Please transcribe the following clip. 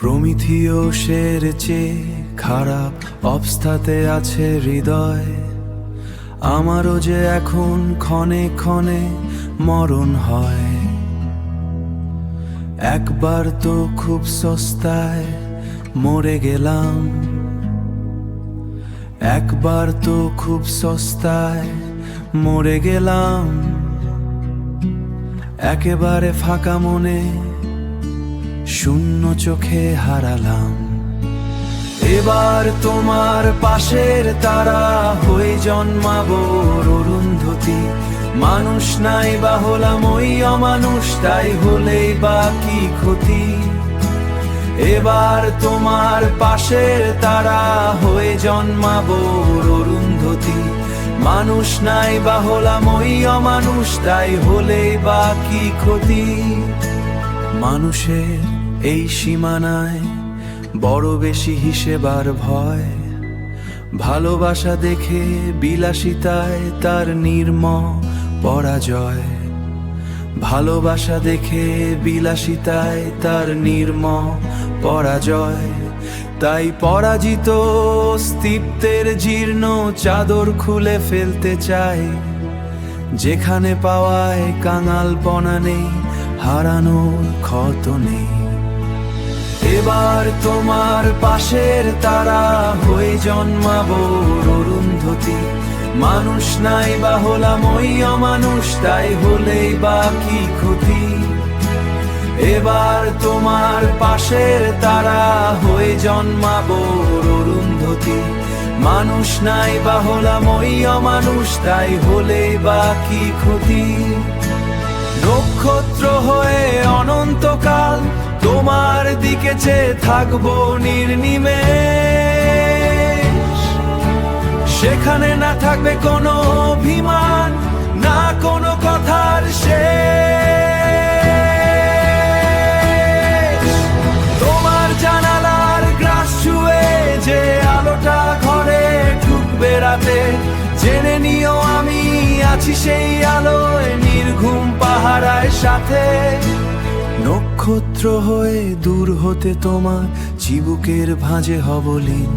প্রমিথিয়সের চেয়ে খারাপ অবস্থাতে আছে হৃদয়। আমারও যে এখন ক্ষণে ক্ষণে মরণ হয়। একবার তো খুব সস্তায় মরে গেলাম, একবার তো খুব সস্তায় মরে গেলাম। একেবারে ফাঁকা মনে শূন্য চোখে হারালাম। এবার তোমার পাশের তারা হয়ে জন্মাবো অরুন্ধতী। মানুষ নাই বা হলাম ওই অমানুষ, তাই হলেই বা কি ক্ষতি। এবার তোমার পাশের তারা হয়ে জন্মাবো অরুন্ধতী। মানুষ নাই বা হলাম ওই অমানুষ, তাই হলেই বা কি ক্ষতি। মানুষের এই সীমানায় বড় বেশি হিসেব আর ভয়। ভালোবাসা দেখে বিলাসিতায় তার নির্মম পরাজয়। ভালোবাসা দেখে বিলাসিতায় তার নির্মম পরাজয়। তাই পরাজিত অস্তিত্বের জীর্ণ চাদর খুলে ফেলতে চাই। যেখানে পাওয়ায় কাঙালপনা নেই, হারানোর ক্ষত নেই। এবার তোমার পাশের তারা হয়ে জন্মাবো অরুন্ধতী। মানুষ নাই বা হলাম ওই অমানুষ, তাই হলেই বা কি ক্ষতি। এবার তোমার পাশের তারা হয়ে জন্মাবো অরুন্ধতী। মানুষ নাই বা হলাম ওই অমানুষ, তাই হলেই বা কি ক্ষতি। নক্ষত্র হয়ে অনন্তকাল তোমার দিকে চেয়ে থাকবো নির্নিমেষ। সেখানে না থাকবে কোনো অভিমান, না কোনো কথার শেষ। তোমার জানালার গ্রাস ছুঁয়ে যে আলোটা ঘরে ঢুকবে রাতে, জেনে নিও আমি আছি সেই আলোয় নির্ঘুম পাহারায় সাথে। নক্ষত্র হয়ে দূর হতে তোমার চিবুকের ভাঁজে হব লীন।